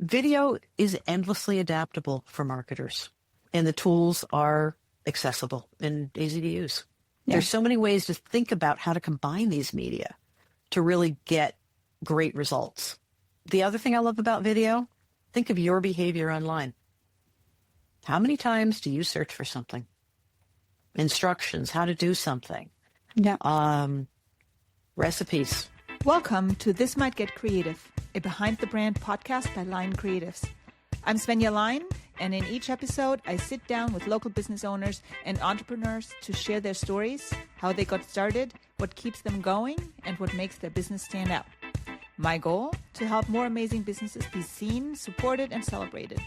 Video is endlessly adaptable for marketers, and the tools are accessible and easy to use. Yeah. There's so many ways to think about how to combine these media to really get great results. The other thing I love about video, think of your behavior online. How many times do you search for something? Instructions, how to do something. Yeah. Recipes. Welcome to This Might Get Creative, a Behind the Brand podcast by Lyon Creatives. I'm Svenja Lyon, and in each episode, I sit down with local business owners and entrepreneurs to share their stories, how they got started, what keeps them going, and what makes their business stand out. My goal? To help more amazing businesses be seen, supported, and celebrated.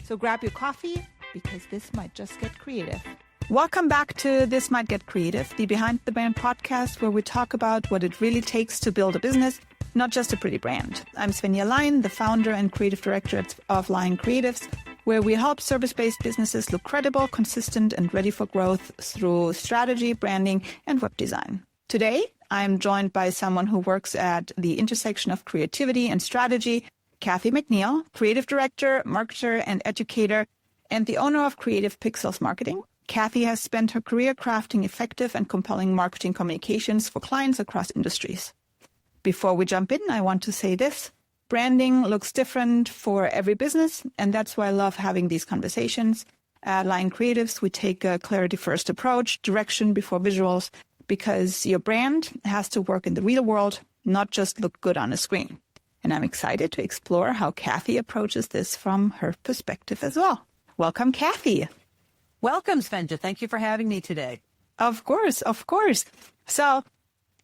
So grab your coffee, because this might just get creative. Welcome back to This Might Get Creative, the Behind the Brand podcast, where we talk about what it really takes to build a business, not just a pretty brand. I'm Svenja Lyon, the founder and creative director of Lyon Creatives, where we help service-based businesses look credible, consistent, and ready for growth through strategy, branding, and web design. Today, I'm joined by someone who works at the intersection of creativity and strategy, Kathy McNeil, creative director, marketer, and educator, and the owner of Creative Pixels Marketing. Kathy has spent her career crafting effective and compelling marketing communications for clients across industries. Before we jump in, I want to say this. Branding looks different for every business, and that's why I love having these conversations. At Lyon Creatives, we take a clarity-first approach, direction before visuals, because your brand has to work in the real world, not just look good on a screen. And I'm excited to explore how Kathy approaches this from her perspective as well. Welcome, Kathy. Welcome, Svenja. Thank you for having me today. Of course, of course. So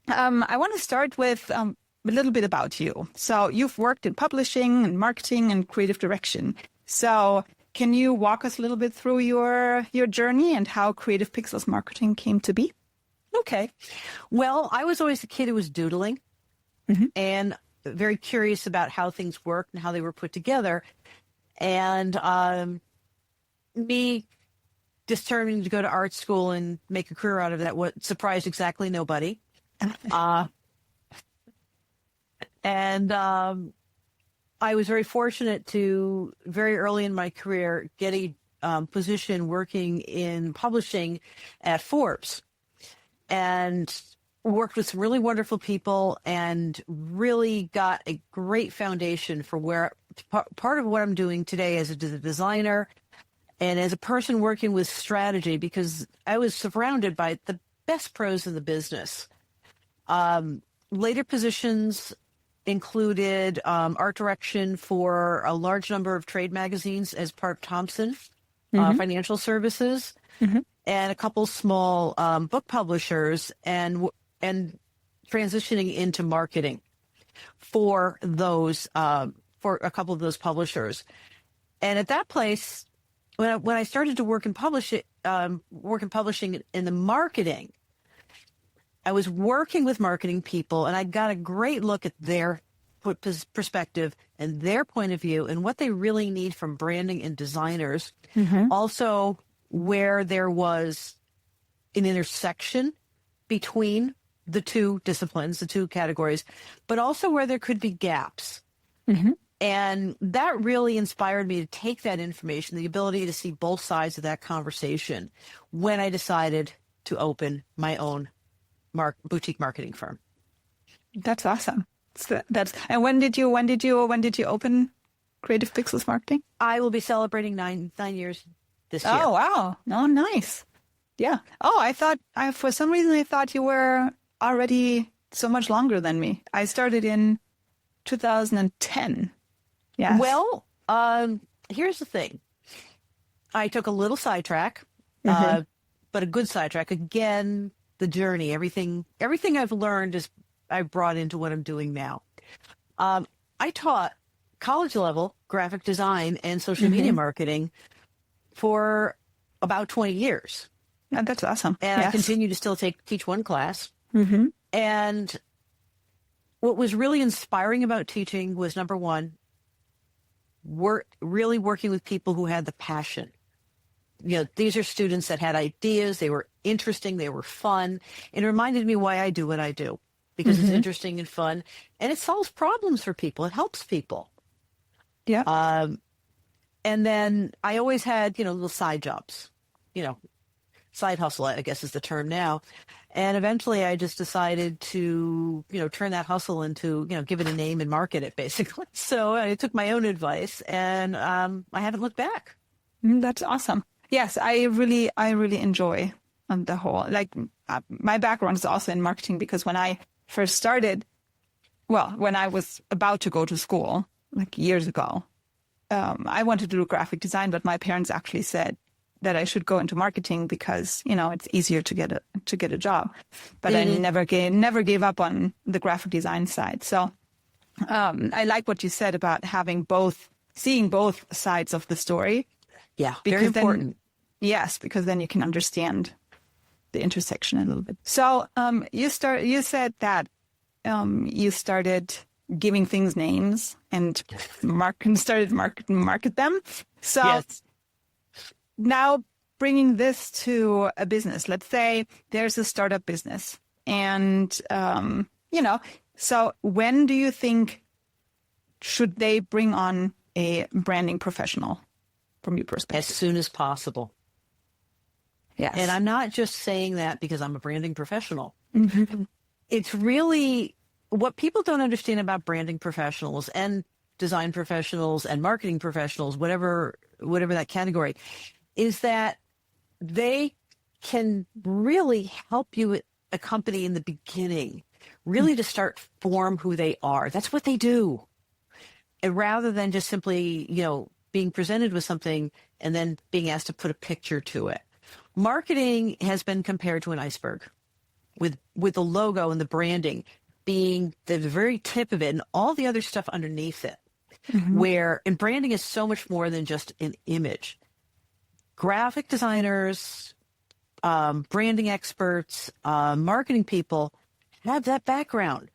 I want to start with a little bit about you. So you've worked in publishing and marketing and creative direction. So can you walk us a little bit through your journey and how Creative Pixels Marketing came to be? Okay. Well, I was always a kid who was doodling and very curious about how things worked and how they were put together. And me determined to go to art school and make a career out of that, what surprised exactly nobody. And I was very fortunate to, very early in my career, get a position working in publishing at Forbes, and worked with some really wonderful people and really got a great foundation for where part of what I'm doing today as a designer and as a person working with strategy, because I was surrounded by the best pros in the business. Later positions included art direction for a large number of trade magazines as part of Thomson Financial Services, and a couple small book publishers, and transitioning into marketing for those for a couple of those publishers. And at that place, when I started to work in publishing in the marketing, I was working with marketing people, and I got a great look at their perspective and their point of view and what they really need from branding and designers. Also, where there was an intersection between the two disciplines, the two categories, but also where there could be gaps. And that really inspired me to take that information, the ability to see both sides of that conversation, when I decided to open my own boutique marketing firm. That's awesome. And when did you open Creative Pixels Marketing? I will be celebrating nine years this year. Oh, wow. Oh, nice. Yeah. Oh, for some reason I thought you were already so much longer than me. I started in 2010. Yes. Well, here's the thing. I took a little sidetrack, but a good sidetrack. Again, the journey, everything I've learned is I brought into what I'm doing now. I taught college level graphic design and social media marketing for about 20 years. Yeah, that's awesome. And I continue to still teach one class. And what was really inspiring about teaching was, number one, really working with people who had the passion. These are students that had ideas. They were interesting. They were fun. It reminded me why I do what I do, because it's interesting and fun, and it solves problems for people. It helps people. Yeah. And then I always had, little side jobs, you know, side hustle, I guess is the term now. And eventually I just decided to, turn that hustle into, give it a name and market it basically. So I took my own advice and I haven't looked back. That's awesome. Yes, I really enjoy the whole, like my background is also in marketing because when I first started, well, when I was about to go to school, like years ago, I wanted to do graphic design, but my parents actually said that I should go into marketing because, it's easier to get a job. But I never gave up on the graphic design side. So I like what you said about seeing both sides of the story. Yeah, very important. Yes, because then you can understand the intersection a little bit. So you said that you started giving things names and started market them. So yes. Now bringing this to a business, let's say there's a startup business and, so when do you think should they bring on a branding professional from your perspective? As soon as possible. Yes. And I'm not just saying that because I'm a branding professional. Mm-hmm. It's really what people don't understand about branding professionals and design professionals and marketing professionals, whatever that category, is that they can really help you at a company in the beginning, really to start form who they are. That's what they do. And rather than just simply, being presented with something and then being asked to put a picture to it. Marketing has been compared to an iceberg with the logo and the branding being the very tip of it and all the other stuff underneath it. Mm-hmm. And branding is so much more than just an image. Graphic designers, branding experts, marketing people have that background.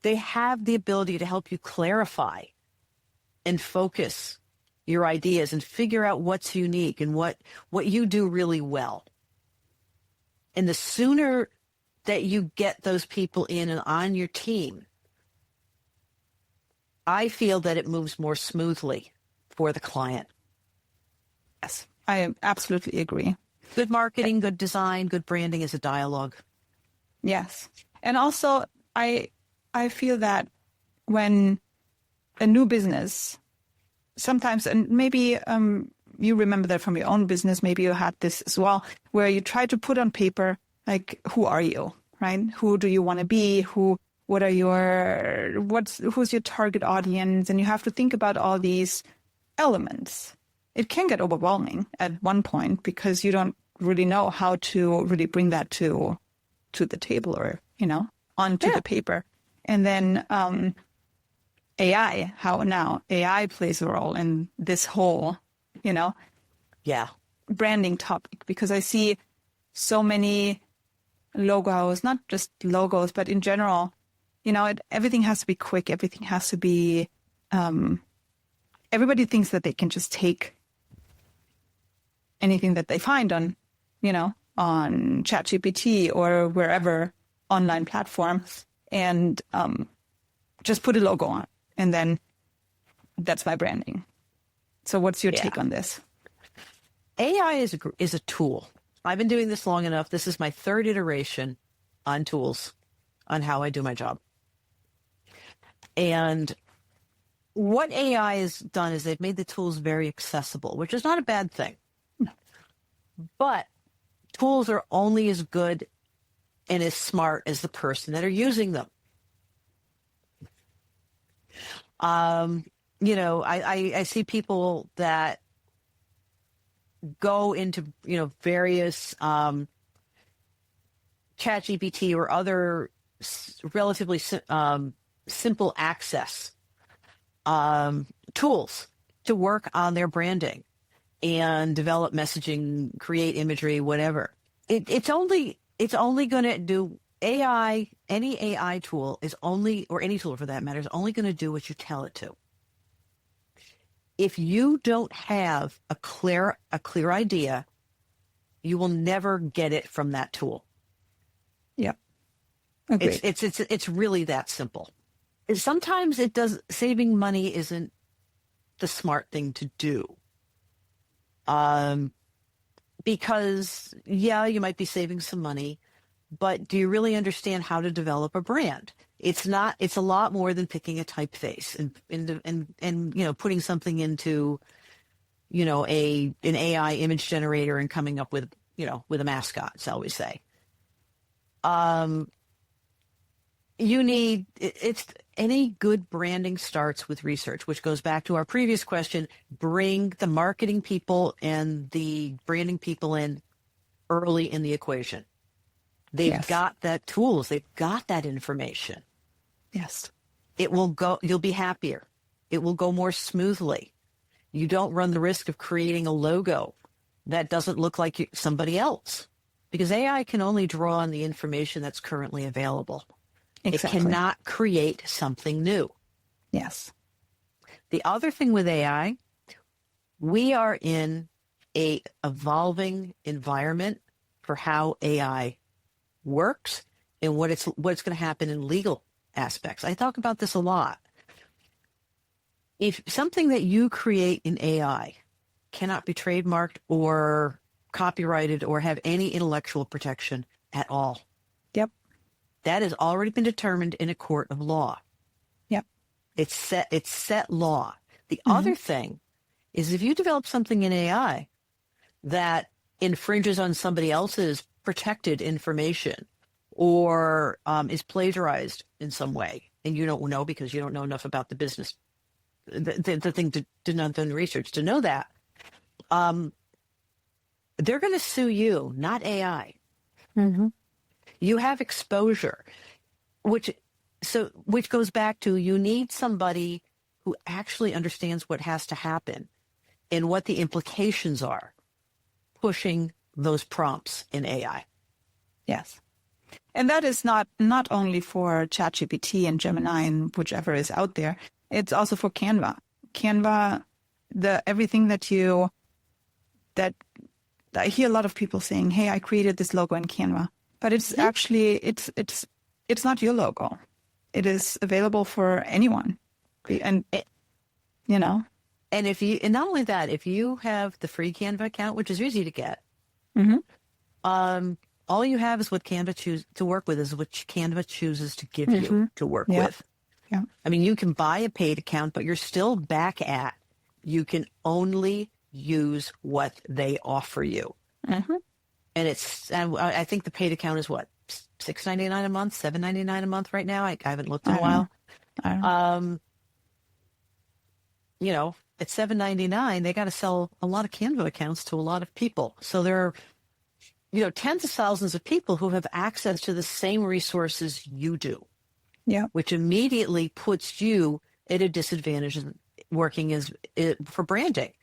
They have the ability to help you clarify and focus your ideas and figure out what's unique and what you do really well. And the sooner that you get those people in and on your team, I feel that it moves more smoothly for the client. Yes, I absolutely agree. Good marketing, good design, good branding is a dialogue. Yes. And also, I feel that when a new business, sometimes, and maybe you remember that from your own business, maybe you had this as well, where you try to put on paper, like, who are you, right? Who do you want to be? Who's your target audience? And you have to think about all these elements. It can get overwhelming at one point because you don't really know how to really bring that to the table or, onto the paper. And then AI, how now AI plays a role in this whole, branding topic, because I see so many logos, not just logos, but in general, everything has to be quick. Everything has to be, everybody thinks that they can just take anything that they find on ChatGPT or wherever online platforms and just put a logo on. And then that's my branding. So what's your take on this? AI is a tool. I've been doing this long enough. This is my third iteration on tools, on how I do my job. And what AI has done is they've made the tools very accessible, which is not a bad thing. No. But tools are only as good and as smart as the person that are using them. I see people that go into, various ChatGPT or other relatively simple access tools to work on their branding and develop messaging, create imagery, whatever. It's only going to do AI. Any AI tool is only, or any tool for that matter, is only going to do what you tell it to. If you don't have a clear idea, you will never get it from that tool. Yeah. Agreed. It's really that simple. Sometimes saving money isn't the smart thing to do. Because, yeah, you might be saving some money, but do you really understand how to develop a brand? It's a lot more than picking a typeface and putting something into, an AI image generator and coming up with a mascot, shall we say. Any good branding starts with research, which goes back to our previous question. Bring the marketing people and the branding people in early in the equation. They've got that tools. They've got that information. Yes. You'll be happier. It will go more smoothly. You don't run the risk of creating a logo that doesn't look like somebody else, because AI can only draw on the information that's currently available. Exactly. It cannot create something new. Yes. The other thing with AI, we are in a evolving environment for how AI works and what's going to happen in legal aspects. I talk about this a lot. If something that you create in AI cannot be trademarked or copyrighted or have any intellectual protection at all. Yep. That has already been determined in a court of law. Yep. It's set law. The other thing is, if you develop something in AI that infringes on somebody else's protected information or is plagiarized in some way, and you don't know because you don't know enough about the business, the thing to not done research to know that, they're going to sue you, not AI. Mm-hmm. You have exposure, which goes back to, you need somebody who actually understands what has to happen and what the implications are pushing those prompts in AI. Yes. And that is not only for ChatGPT and Gemini and whichever is out there. It's also for Canva. Canva, everything that I hear a lot of people saying, "Hey, I created this logo in Canva," but it's actually it's not your logo. It is available for anyone, and And not only that, if you have the free Canva account, which is easy to get, all you have is what Canva chooses to work with, is what Canva chooses to give you to work with. Yeah. I mean, you can buy a paid account, but you're still back at, you can only use what they offer you. And I think the paid account is what, $6.99 a month, $7.99 a month right now. I haven't looked in a while. At $7.99, they got to sell a lot of Canva accounts to a lot of people. So there are, tens of thousands of people who have access to the same resources you do. Yeah. Which immediately puts you at a disadvantage working for branding,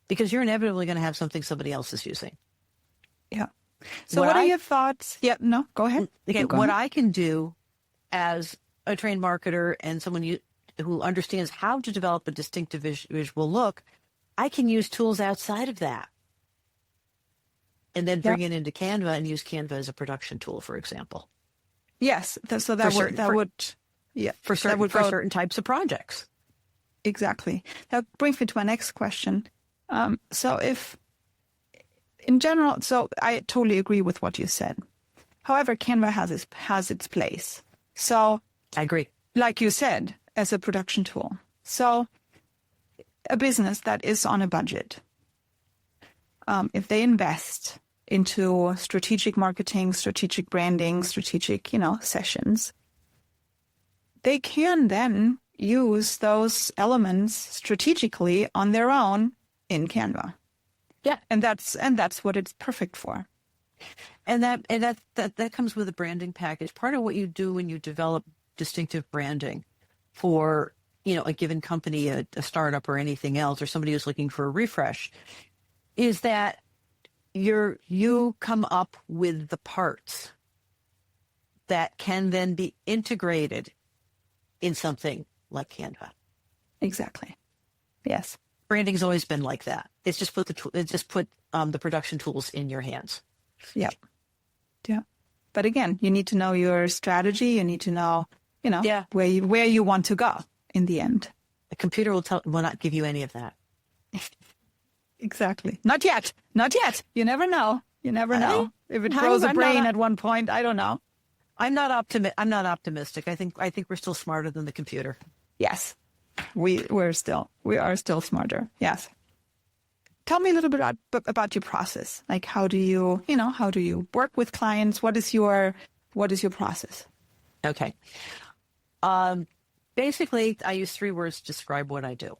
because you're inevitably going to have something somebody else is using. Yeah. So what are your thoughts? Yeah, no, go ahead. Okay, what I can do as a trained marketer and someone who understands how to develop a distinctive visual look, I can use tools outside of that. And then bring it into Canva and use Canva as a production tool, for example. Yes. So that would for certain types of projects. Exactly. That brings me to my next question. So if, in general, so I totally agree with what you said. However, Canva has its place. So I agree. Like you said, as a production tool. So a business that is on a budget, if they invest into strategic marketing, strategic branding, strategic, sessions, they can then use those elements strategically on their own in Canva. Yeah. And that's what it's perfect for. And that comes with a branding package. Part of what you do when you develop distinctive branding for, a given company, a startup or anything else, or somebody who's looking for a refresh, is that you come up with the parts that can then be integrated in something like Canva. Exactly. Yes. Branding's always been like that. It's just put the production tools in your hands. Yeah. Yeah. But again, you need to know your strategy. You need to know, where you want to go in the end. A computer will not give you any of that. Exactly. Not yet. Not yet. You never know. You never know. If it grows a brain at one point, I don't know. I'm not optimistic. I think we're still smarter than the computer. Yes. We are still smarter. Yes. Tell me a little bit about your process. Like, how do you work with clients? What is your process? Okay. Basically, I use 3 words to describe what I do: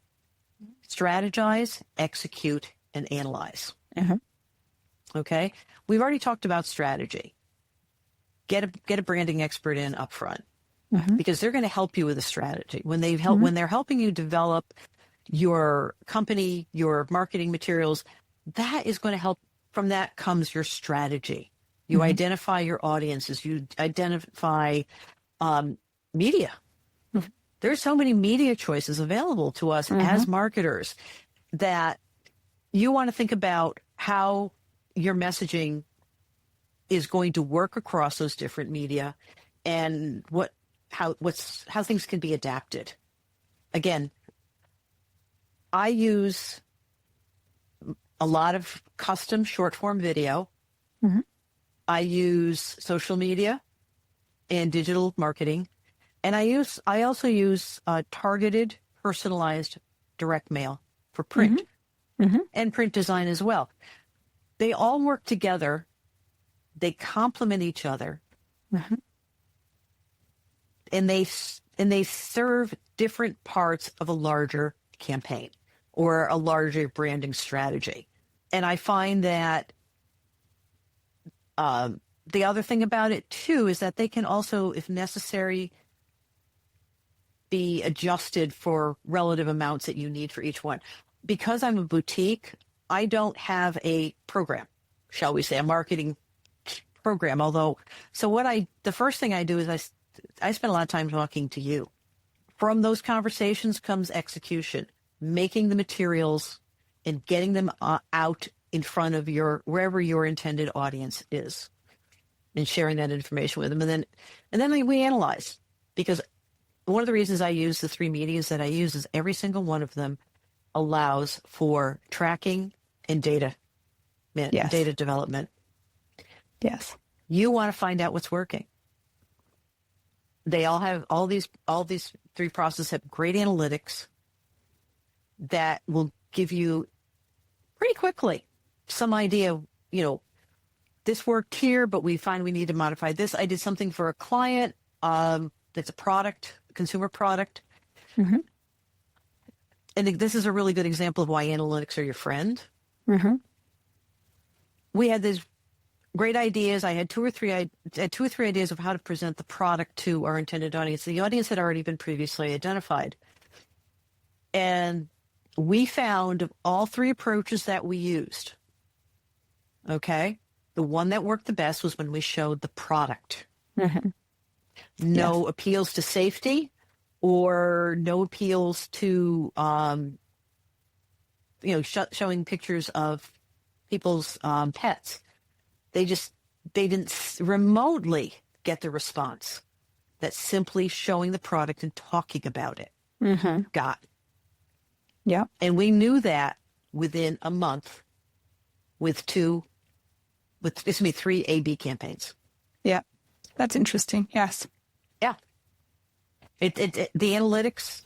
strategize, execute, and analyze. Uh-huh. Okay. We've already talked about strategy. Get a branding expert in up front, because they're going to help you with a strategy. When they're helping you develop your company, your marketing materials, that is going to help. From that comes your strategy. You identify your audiences. You identify media. There's so many media choices available to us as marketers that you want to think about how your messaging is going to work across those different media, and how things can be adapted. Again, I use a lot of custom short form video. I use social media and digital marketing, and I also use targeted, personalized direct mail for print and print design as well. They all work together. They complement each other, and they serve different parts of a larger campaign or a larger branding strategy. And I find that the other thing about it too is that they can also, if necessary, be adjusted for relative amounts that you need for each one. Because I'm a boutique, I don't have a program, shall we say, a marketing program. The first thing I do is I spend a lot of time talking to you. From those conversations comes execution, making the materials and getting them out in front of wherever your intended audience is, and sharing that information with them. And then we analyze, because one of the reasons I use the 3 medias that I use is every single one of them allows for tracking and data development. Yes. You want to find out what's working. They all these 3 processes have great analytics that will give you pretty quickly some idea, this worked here, but we find we need to modify this. I did something for a client that's a consumer product. And this is a really good example of why analytics are your friend. We had these great ideas. I had 2 or 3 ideas of how to present the product to our intended audience. The audience had already been previously identified. And we found of all 3 approaches that we used, okay, the one that worked the best was when we showed the product. No appeals to safety or no appeals to, showing pictures of people's pets. They didn't remotely get the response that simply showing the product and talking about it got. Yeah. And we knew that within a month with 3 A/B campaigns. Yeah. That's interesting. Yes. Yeah. The analytics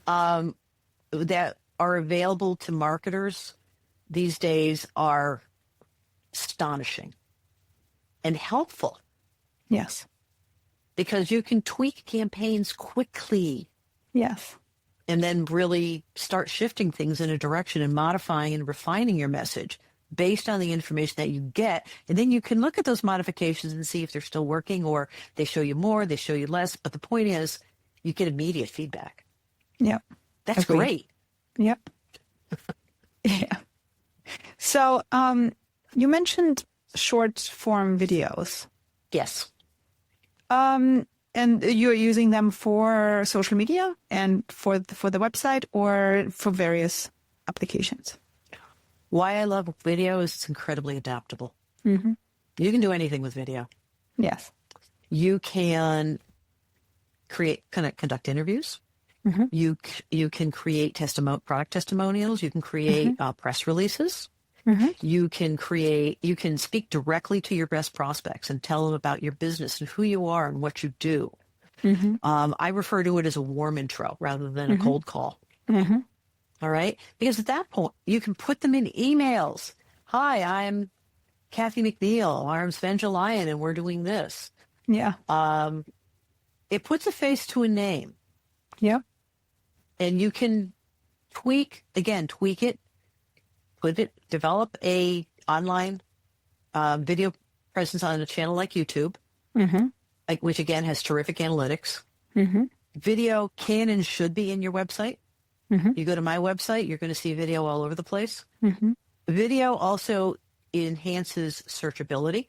that are available to marketers these days are astonishing and helpful. Yes. Because you can tweak campaigns quickly. Yes. And then really start shifting things in a direction and modifying and refining your message based on the information that you get. And then you can look at those modifications and see if they're still working, or they show you more, they show you less. But the point is, you get immediate feedback. Yep. That's great. Yep. Yeah. So you mentioned short form videos. Yes. And you're using them for social media and for the website, or for various applications? Why I love video is it's incredibly adaptable. You can do anything with video. Yes. You can conduct interviews. You can create product testimonials. You can create press releases. You can speak directly to your best prospects and tell them about your business and who you are and what you do. I refer to it as a warm intro rather than a cold call. All right. Because at that point, you can put them in emails. Hi, I'm Kathy McNeil. I'm Svenja Lyon, and we're doing this. Yeah. It puts a face to a name. Yep. And you can tweak it, develop a online video presence on a channel like YouTube, which again has terrific analytics. Video can and should be in your website. You go to my website, you're going to see video all over the place. Video also enhances searchability.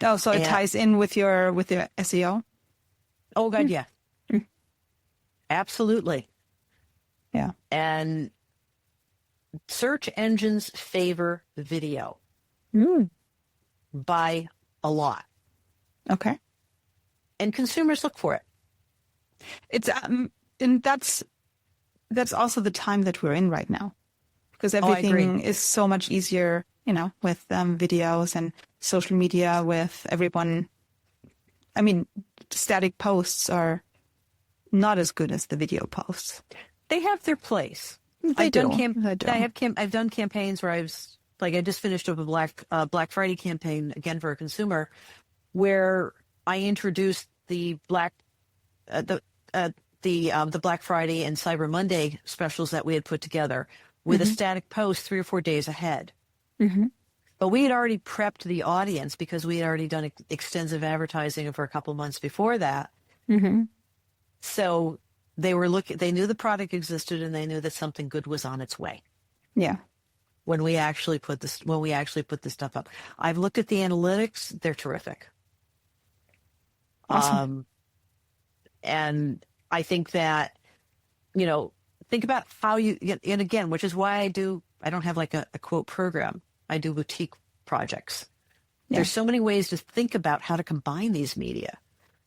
Oh, so it ties in with your SEO? Oh, God, yeah. Absolutely. Yeah. And search engines favor video by a lot. Okay. And consumers look for it. It's and that's also the time that we're in right now, because everything is so much easier, with videos and social media, with everyone. I mean, static posts are not as good as the video posts. They have their place. They do. I've done campaigns where I just finished up a Black Friday campaign again for a consumer, where I introduced the Black Friday and Cyber Monday specials that we had put together with a static post 3 or 4 days ahead. But we had already prepped the audience because we had already done extensive advertising for a couple months before that. So they knew the product existed, and they knew that something good was on its way. Yeah. When we actually put this stuff up, I've looked at the analytics; they're terrific. Awesome. And I think that, think about how and again, which is why I don't have like a quote program. I do boutique projects. Yeah. There's so many ways to think about how to combine these media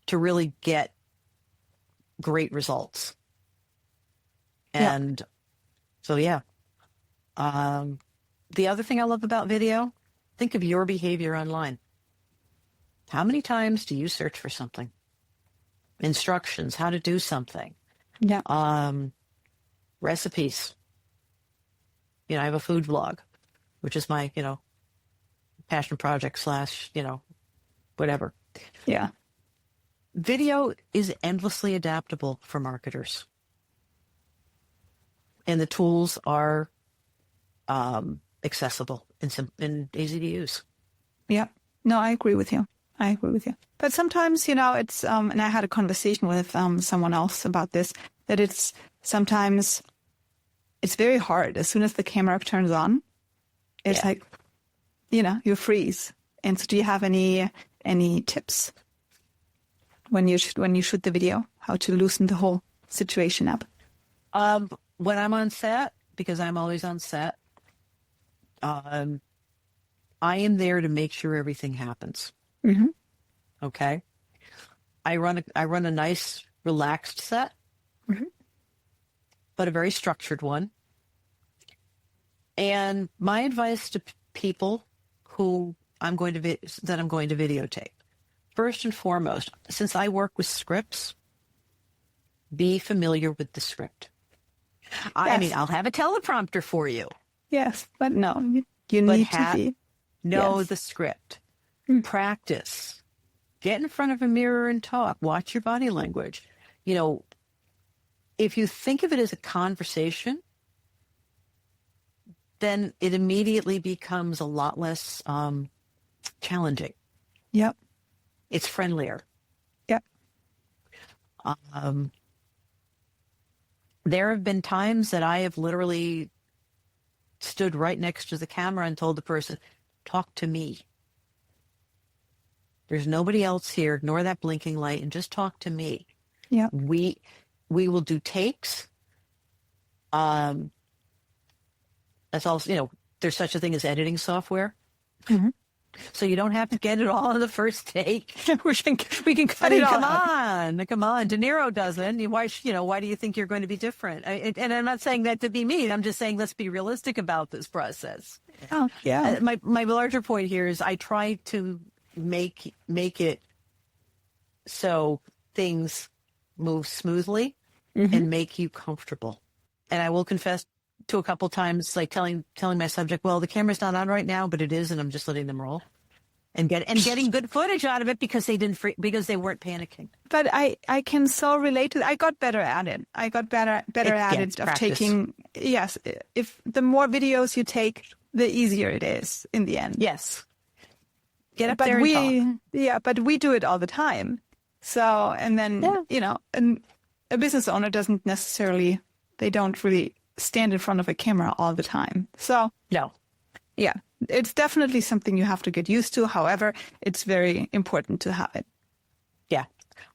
to really get great results. And so, yeah. The other thing I love about video, think of your behavior online. How many times do you search for something? Instructions, how to do something. Yeah. Recipes. I have a food vlog, which is my, passion project / whatever. Yeah. Video is endlessly adaptable for marketers. And the tools are accessible and easy to use. Yeah. No, I agree with you. But sometimes, it's, and I had a conversation with someone else about this, that it's sometimes it's very hard. As soon as the camera turns on, it's like, you freeze. And so do you have any tips when you shoot the video, how to loosen the whole situation up? When I'm on set, because I'm always on set, I am there to make sure everything happens. Okay. I run a nice, relaxed set, but a very structured one. And my advice to people who I'm going to videotape, first and foremost, since I work with scripts, be familiar with the script. Yes. I mean, I'll have a teleprompter for you. Yes, but no, you need to know the script. Practice. Get in front of a mirror and talk. Watch your body language. If you think of it as a conversation, then it immediately becomes a lot less challenging. Yep. It's friendlier. Yep. There have been times that I have literally stood right next to the camera and told the person, talk to me. There's nobody else here, ignore that blinking light, and just talk to me. Yeah. We will do takes. That's also, there's such a thing as editing software. So you don't have to get it all on the first take. we can cut I mean, it all out. come on. De Niro doesn't. Why do you think you're going to be different? And I'm not saying that to be mean. I'm just saying let's be realistic about this process. Oh, yeah. My larger point here is I try to make it so things move smoothly and make you comfortable. And I will confess to a couple times, like telling my subject, well, the camera's not on right now, but it is, and I'm just letting them roll. And getting good footage out of it because they weren't panicking. But I can so relate to it. I got better at it. I got better at it of practice. taking. Yes, if the more videos you take, the easier it is in the end. Yes. Get up there and talk. But we do it all the time. So, and then, and a business owner doesn't necessarily, they don't really stand in front of a camera all the time. So, no. Yeah, it's definitely something you have to get used to. However, it's very important to have it. Yeah.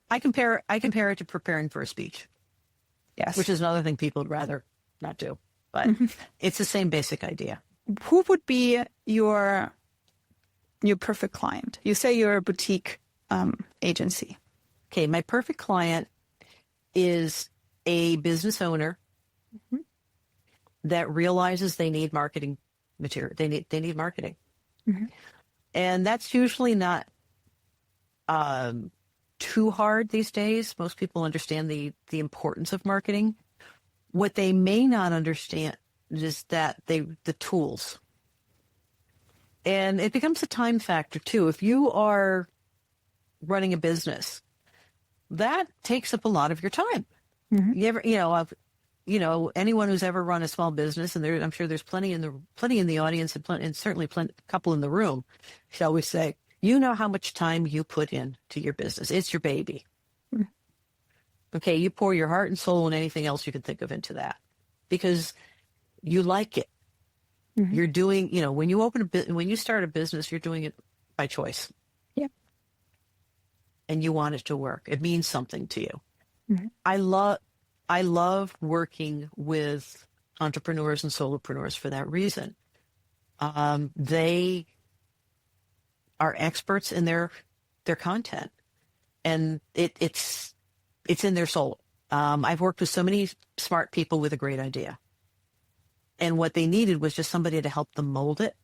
I compare it to preparing for a speech. Yes. Which is another thing people would rather not do. But it's the same basic idea. Who would be your perfect client? You say you're a boutique agency. Okay, my perfect client is a business owner that realizes they need marketing material. They need marketing. And that's usually not too hard these days. Most people understand the importance of marketing. What they may not understand is that the tools. And it becomes a time factor too. If you are running a business, that takes up a lot of your time. Anyone who's ever run a small business, and I'm sure there's plenty in the audience, and certainly a couple in the room, shall we say, you know how much time you put in to your business. It's your baby. Okay, you pour your heart and soul and anything else you can think of into that because you like it. You're doing, when you start a business, you're doing it by choice. Yeah. And you want it to work. It means something to you. I love working with entrepreneurs and solopreneurs for that reason. They are experts in their content, and it's in their soul. I've worked with so many smart people with a great idea, and what they needed was just somebody to help them mold it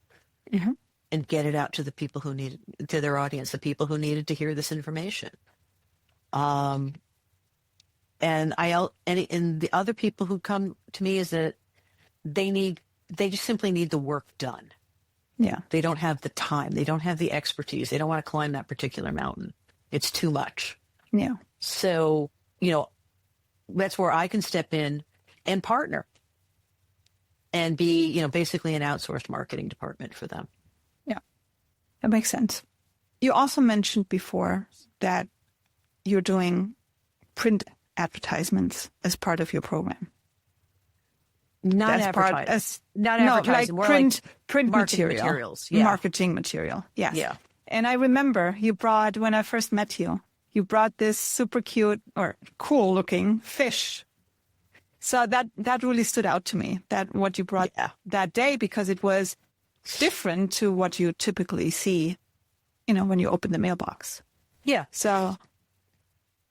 and get it out to the people who needed, to their audience, the people who needed to hear this information. And the other people who come to me is that they just simply need the work done. Yeah. They don't have the time. They don't have the expertise. They don't want to climb that particular mountain. It's too much. Yeah. So, that's where I can step in and partner and be, basically an outsourced marketing department for them. Yeah. That makes sense. You also mentioned before that you're doing print advertisements as part of your program. Not advertising, like print materials. Yeah. Marketing material. Yes. Yeah. And I remember when I first met you brought this super cute or cool looking fish. So that really stood out to me, that what you brought that day, because it was different to what you typically see, when you open the mailbox. Yeah. So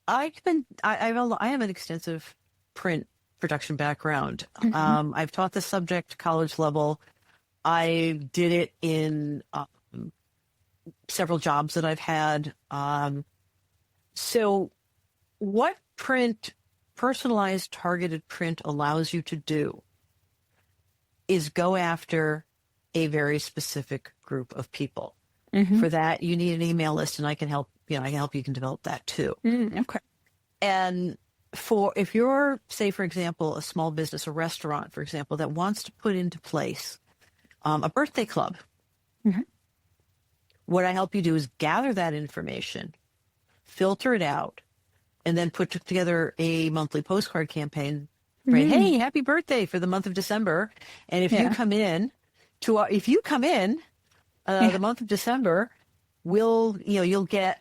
I have an extensive print production background. I've taught the subject college level. I did it in several jobs that I've had. So what personalized targeted print allows you to do is go after a very specific group of people. For that, you need an email list, and I can help. You can develop that too. Okay. And if you're, say, for example, a small business, a restaurant, for example, that wants to put into place a birthday club, what I help you do is gather that information, filter it out, and then put together a monthly postcard campaign. Right? Hey, happy birthday for the month of December. And if you come in the month of December, you'll get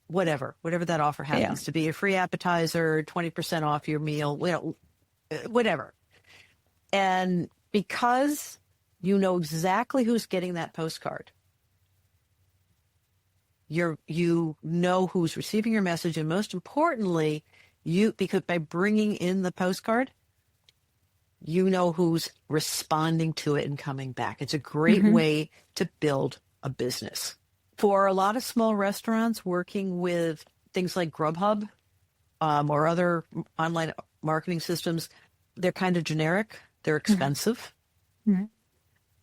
whatever that offer happens to be, a free appetizer, 20% off your meal, whatever. And because you know exactly who's getting that postcard, You know who's receiving your message, and most importantly, because by bringing in the postcard, you know who's responding to it and coming back. It's a great way to build a business. For a lot of small restaurants working with things like Grubhub or other online marketing systems, they're kind of generic. They're expensive.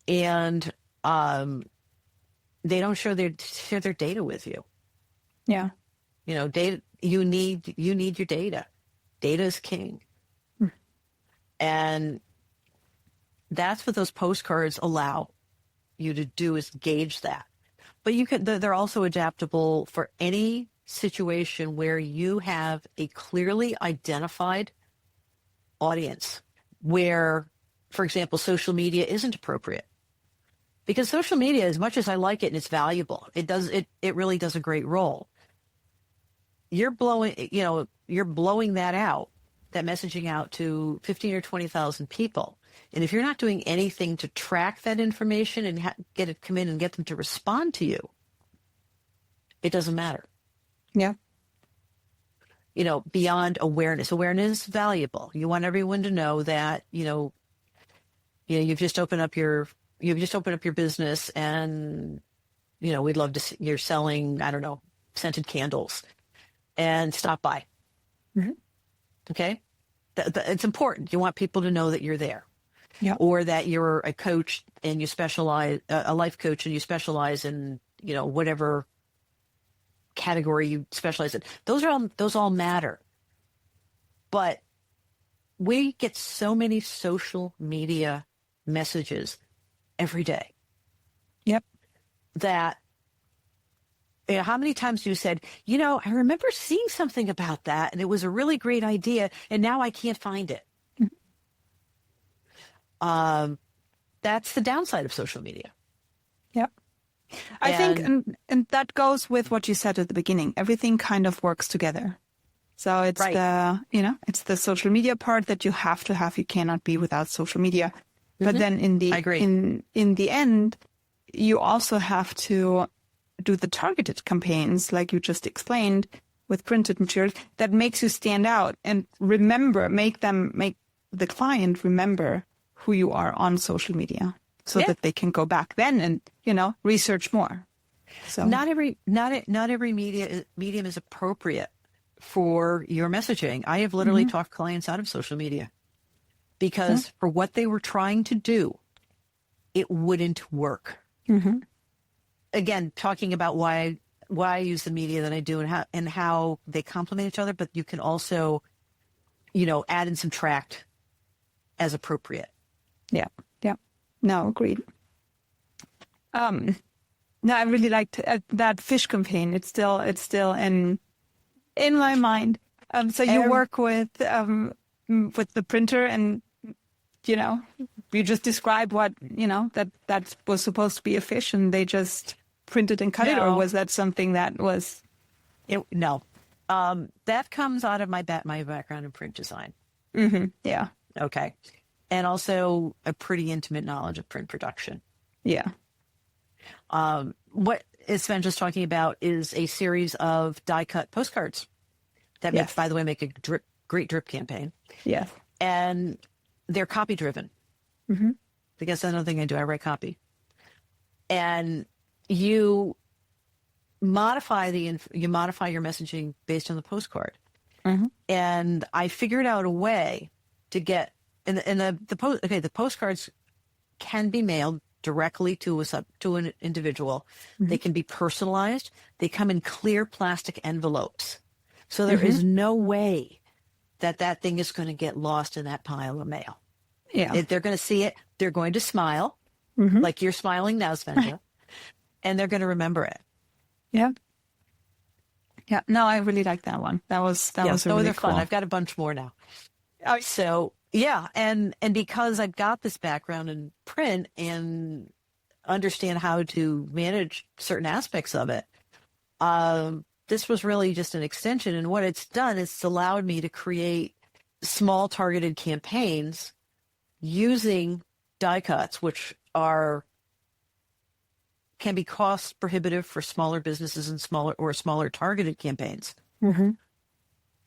And they don't share their data with you. Yeah. You know, data. You need your data. Data is king, and that's what those postcards allow you to do, is gauge that. But they're also adaptable for any situation where you have a clearly identified audience, where, for example, social media isn't appropriate. Because social media, as much as I like it and it's valuable, it really does a great role. You're blowing that out, that messaging out to 15 or 20,000 people. And if you're not doing anything to track that information and come in and get them to respond to you, it doesn't matter. Yeah. You know, beyond awareness. Awareness is valuable. You want everyone to know that, you've just opened up your business, and, we'd love to see you're selling, I don't know, scented candles, and stop by. Okay. It's important. You want people to know that you're there. Yeah. Or that you're a coach and you specialize, a life coach, and you specialize in, whatever category you specialize in. Those all matter. But we get so many social media messages every day. Yep. That, how many times you said, I remember seeing something about that, and it was a really great idea, and now I can't find it. That's the downside of social media. Yep. I think, and that goes with what you said at the beginning. Everything kind of works together. So it's it's the social media part that you have to have. You cannot be without social media. But then in the end, you also have to do the targeted campaigns, like you just explained, with printed materials that makes you stand out and make the client remember who you are on social media, so that they can go back then and, research more. So not every medium is appropriate for your messaging. I have literally talked clients out of social media because for what they were trying to do, it wouldn't work. Again, talking about why I use the media that I do and how they complement each other, but you can also, add and subtract as appropriate. Yeah. No, agreed. No, I really liked that fish campaign. It's still in my mind. So you work with the printer, and you just describe what that was supposed to be a fish, and they just printed and cut it, or was that something that was? No, that comes out of my background in print design. Yeah. Okay. And also a pretty intimate knowledge of print production. Yeah. What Svenja's talking about is a series of die-cut postcards that, by the way, make a great drip campaign. Yes. And they're copy-driven. Because that's another thing I do. I write copy. And you modify your messaging based on the postcard. And I figured out a way to get the postcards can be mailed directly to an individual. They can be personalized. They come in clear plastic envelopes. So there is no way that thing is going to get lost in that pile of mail. Yeah. If they're going to see it, they're going to smile, like you're smiling now, Svenja, and they're going to remember it. Yeah. Yeah. No, I really like that one. That was really they're cool. fun. I've got a bunch more now. So yeah, and because I've got this background in print and understand how to manage certain aspects of it, this was really just an extension. And what it's done is it's allowed me to create small targeted campaigns using die cuts, which are can be cost prohibitive for smaller businesses and smaller targeted campaigns.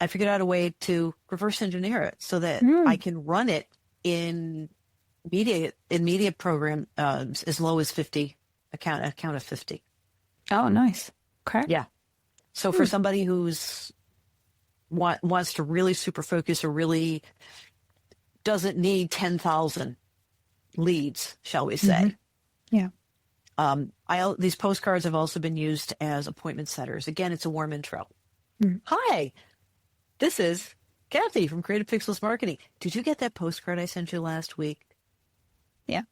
I figured out a way to reverse engineer it so that I can run it in media program as low as 50 account of 50. Oh, nice. Okay. Yeah. So for somebody who's wants to really super focus or really doesn't need 10,000 leads, shall we say? Yeah. These postcards have also been used as appointment setters. Again, it's a warm intro. Hi, this is Kathy from Creative Pixels Marketing. Did you get that postcard I sent you last week? Yeah.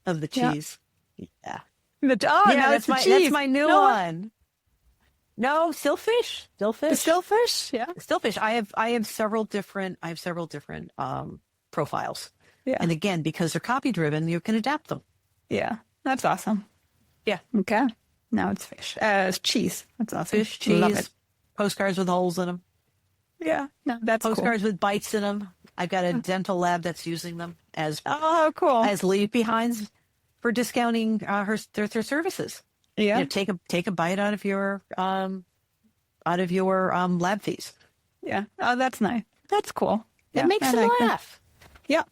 Of the cheese. Yeah. Now that's it's the cheese. that's my new one. No, still fish. Still fish. Still fish. Yeah. Still fish. I have several different profiles. Yeah. And again, because they're copy driven, you can adapt them. Yeah. That's awesome. Yeah. Okay. Now it's fish. It's cheese. That's awesome. Fish, cheese, Love it. postcards with holes in them, Yeah. No, that's postcards with bites in them. I've got a dental lab that's using them as cool. as leave behinds for discounting their services. Yeah. You know, take a bite out of your lab fees. Yeah. Oh, that's nice. That's cool. It makes them laugh. Yeah.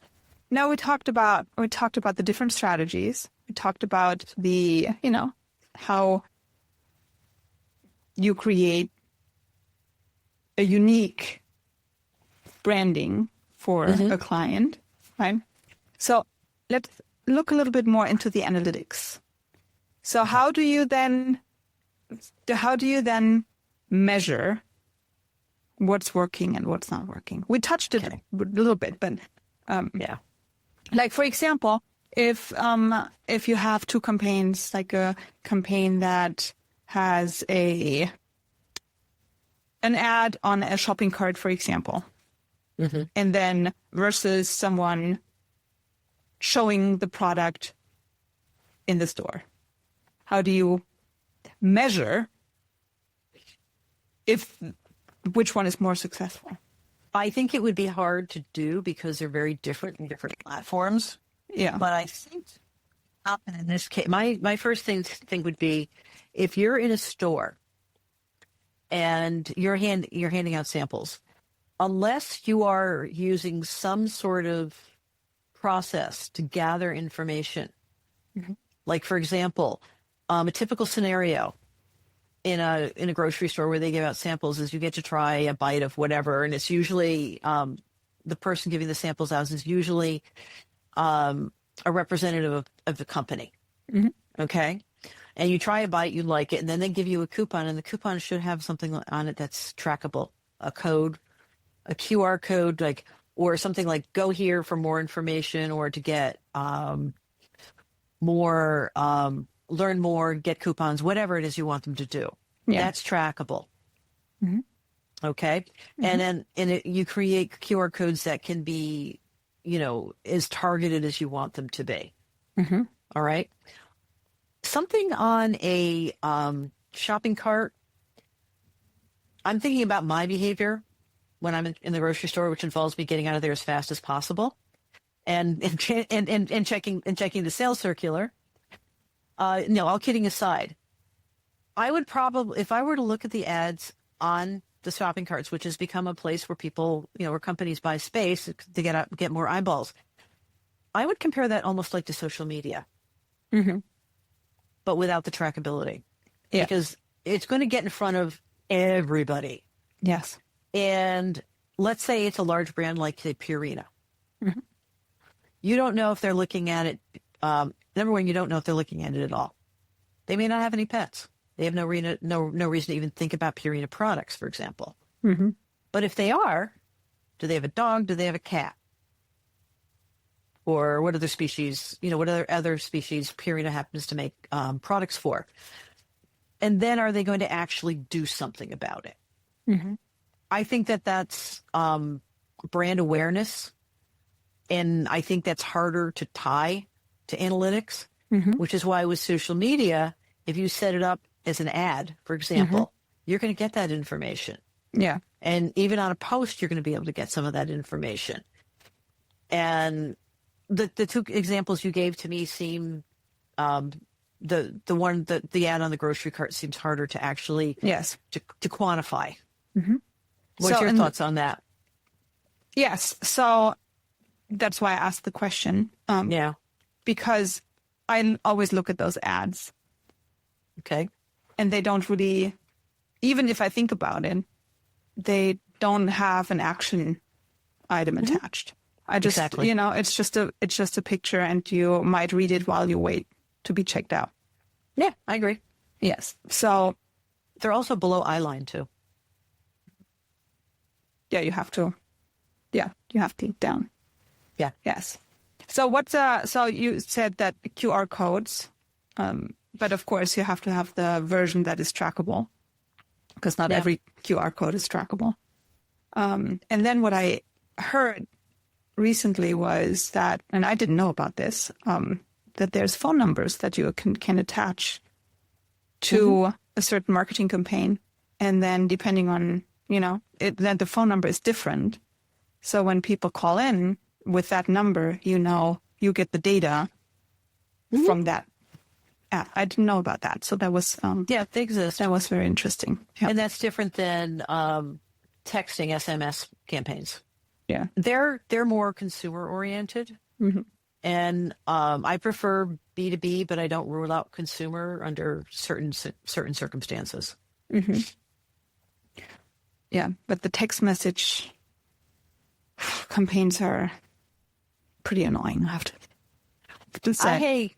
Now we talked about the different strategies. We talked about the, how you create a unique branding for a client, right? So let's look a little bit more into the analytics. So how do you then measure what's working and what's not working? We touched it a little bit, but like for example, if you have two campaigns, like a campaign that has an ad on a shopping cart, for example, and then versus someone showing the product in the store, how do you measure which one is more successful? I think it would be hard to do because they're very different in different platforms. Yeah. But I think in this case, my first thing would be if you're in a store and you're handing out samples, unless you are using some sort of process to gather information, like for example, a typical scenario in a grocery store where they give out samples is you get to try a bite of whatever, and it's usually the person giving the samples out is usually a representative of the company. Okay, and you try a bite, you like it, and then they give you a coupon, and the coupon should have something on it that's trackable, a code, a QR code, like, or something like go here for more information or to get more. Learn more, get coupons, whatever it is you want them to do. Yeah. That's trackable. Okay. And then you create QR codes that can be, as targeted as you want them to be. All right. Something on a shopping cart. I'm thinking about my behavior when I'm in the grocery store, which involves me getting out of there as fast as possible and checking the sales circular. No, all kidding aside, I would probably, if I were to look at the ads on the shopping carts, which has become a place where people, where companies buy space to get more eyeballs, I would compare that almost like to social media, but without the trackability, because it's going to get in front of everybody. Yes. And let's say it's a large brand like, say, Purina. You don't know if they're looking at it. Number one, you don't know if they're looking at it at all. They may not have any pets. They have no reason to even think about Purina products, for example. But if they are, do they have a dog? Do they have a cat? Or what other species, what other species Purina happens to make products for? And then are they going to actually do something about it? I think that's brand awareness. And I think that's harder to tie to analytics, which is why with social media, if you set it up as an ad, for example, you're going to get that information. Yeah. And even on a post, you're going to be able to get some of that information. And the two examples you gave to me seem the ad on the grocery cart seems harder to actually to quantify. Mm-hmm. What's your thoughts on that? Yes. So that's why I asked the question. Because I always look at those ads. Okay. And they don't really, even if I think about it, they don't have an action item attached. I just, it's just a picture, and you might read it while you wait to be checked out. Yeah, I agree. Yes. So they're also below eye line too. Yeah, you have to. Yeah, you have to look down. Yeah. Yes. So so you said that QR codes, but of course you have to have the version that is trackable, because not every QR code is trackable. And then what I heard recently was that, and I didn't know about this, that there's phone numbers that you can attach to a certain marketing campaign, and then depending on then the phone number is different. So when people call in with that number, you get the data from that app. I didn't know about that. So that was they exist. That was very interesting. And that's different than texting SMS campaigns. Yeah. They're more consumer oriented. Mm-hmm. And I prefer B2B, but I don't rule out consumer under certain circumstances. Mm-hmm. Yeah, but the text message campaigns are pretty annoying, I have to say.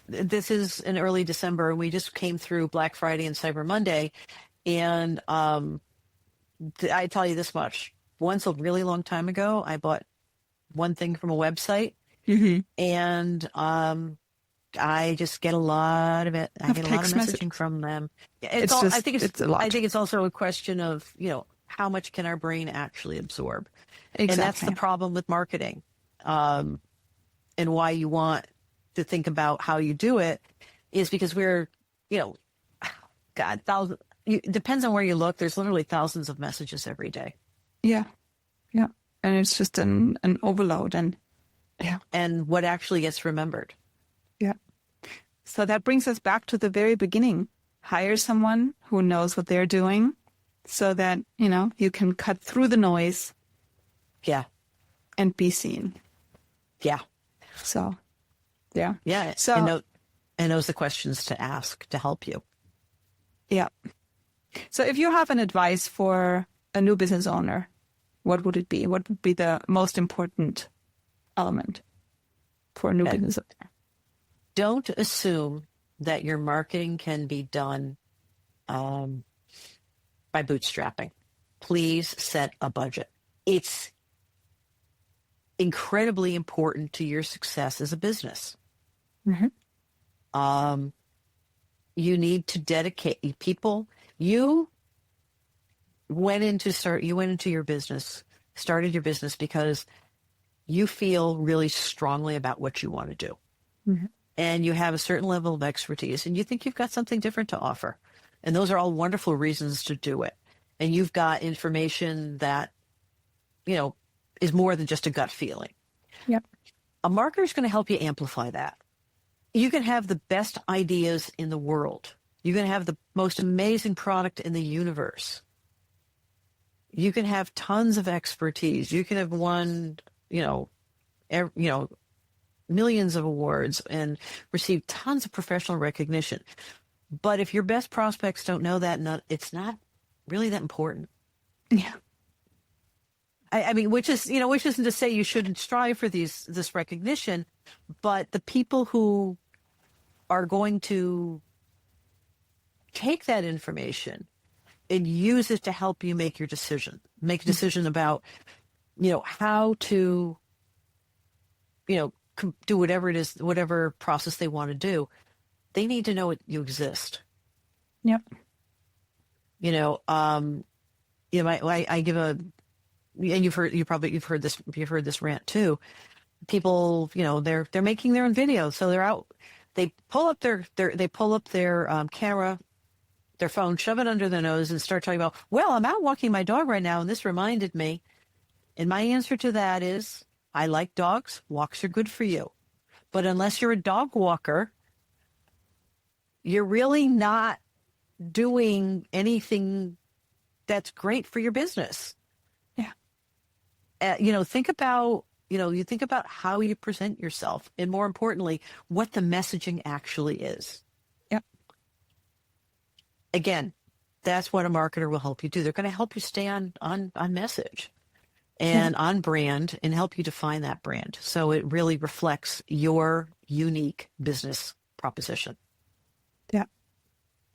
This is in early December, and we just came through Black Friday and Cyber Monday, and I tell you this much. Once a really long time ago, I bought one thing from a website, and I just get a lot of it. I get a lot of messaging from them. I think it's also a question of, how much can our brain actually absorb? Exactly. And that's the problem with marketing, and why you want to think about how you do it is because we're, it depends on where you look. There's literally thousands of messages every day. Yeah. Yeah. And it's just an overload, and what actually gets remembered. Yeah. So that brings us back to the very beginning. Hire someone who knows what they're doing so that, you can cut through the noise. Yeah. And be seen. Yeah. So, yeah. Yeah. So, and knows the questions to ask to help you. Yeah. So if you have an advice for a new business owner, what would it be? What would be the most important element for a new business owner? Don't assume that your marketing can be done by bootstrapping. Please set a budget. It's incredibly important to your success as a business. Mm-hmm. You need to dedicate people. You went into your business, started your business because you feel really strongly about what you want to do. Mm-hmm. And you have a certain level of expertise, and you think you've got something different to offer. And those are all wonderful reasons to do it. And you've got information that, is more than just a gut feeling. Yep. A marketer is going to help you amplify that. You can have the best ideas in the world. You can have the most amazing product in the universe. You can have tons of expertise. You can have won, millions of awards and received tons of professional recognition. But if your best prospects don't know that, it's not really that important. Yeah. I mean, which isn't to say you shouldn't strive for this recognition, but the people who are going to take that information and use it to help you make a decision about, how to, do whatever it is, whatever process they want to do. They need to know you exist. Yep. I give and you've heard this rant too. People, they're making their own videos. So they're out, they pull up their camera, their phone, shove it under their nose and start talking about, well, I'm out walking my dog right now. And this reminded me. And my answer to that is, I like dogs. Walks are good for you. But unless you're a dog walker, you're really not doing anything that's great for your business. Yeah. Think about, you think about how you present yourself, and more importantly, what the messaging actually is. Yeah. Again, that's what a marketer will help you do. They're going to help you stay on message and on brand and help you define that brand. So it really reflects your unique business proposition. Yeah.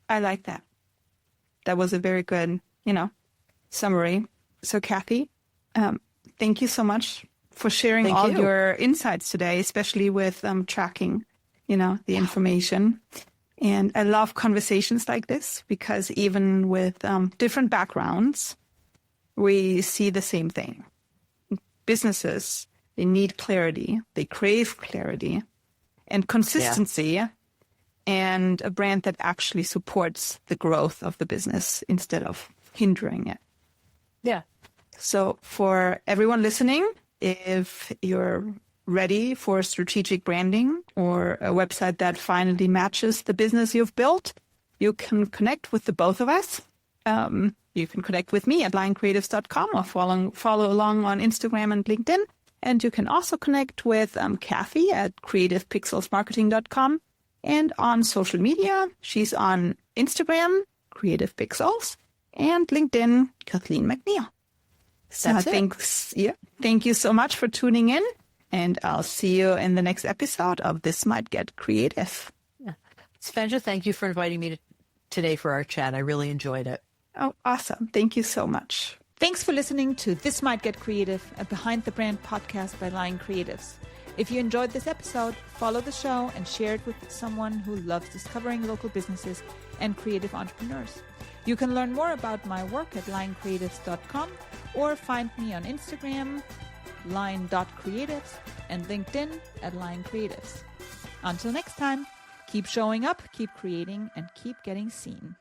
I like that. That was a very good, summary. So Kathy, thank you so much for sharing your insights today, especially with tracking, the information. And I love conversations like this because even with different backgrounds, we see the same thing. Businesses, they need clarity, they crave clarity and consistency, and a brand that actually supports the growth of the business instead of hindering it. Yeah. So for everyone listening, if you're ready for strategic branding or a website that finally matches the business you've built, you can connect with the both of us. You can connect with me at lioncreatives.com or follow along on Instagram and LinkedIn. And you can also connect with Kathy at creativepixelsmarketing.com. And on social media, she's on Instagram, Creative Pixels, and LinkedIn, Kathleen McNeil. So thank you so much for tuning in, and I'll see you in the next episode of This Might Get Creative. Yeah. Svenja, thank you for inviting me today for our chat. I really enjoyed it. Oh, awesome. Thank you so much. Thanks for listening to This Might Get Creative, a Behind the Brand podcast by Lion Creatives. If you enjoyed this episode, follow the show and share it with someone who loves discovering local businesses and creative entrepreneurs. You can learn more about my work at lioncreatives.com or find me on Instagram, lion.creatives, and LinkedIn at Lion Creatives. Until next time, keep showing up, keep creating, and keep getting seen.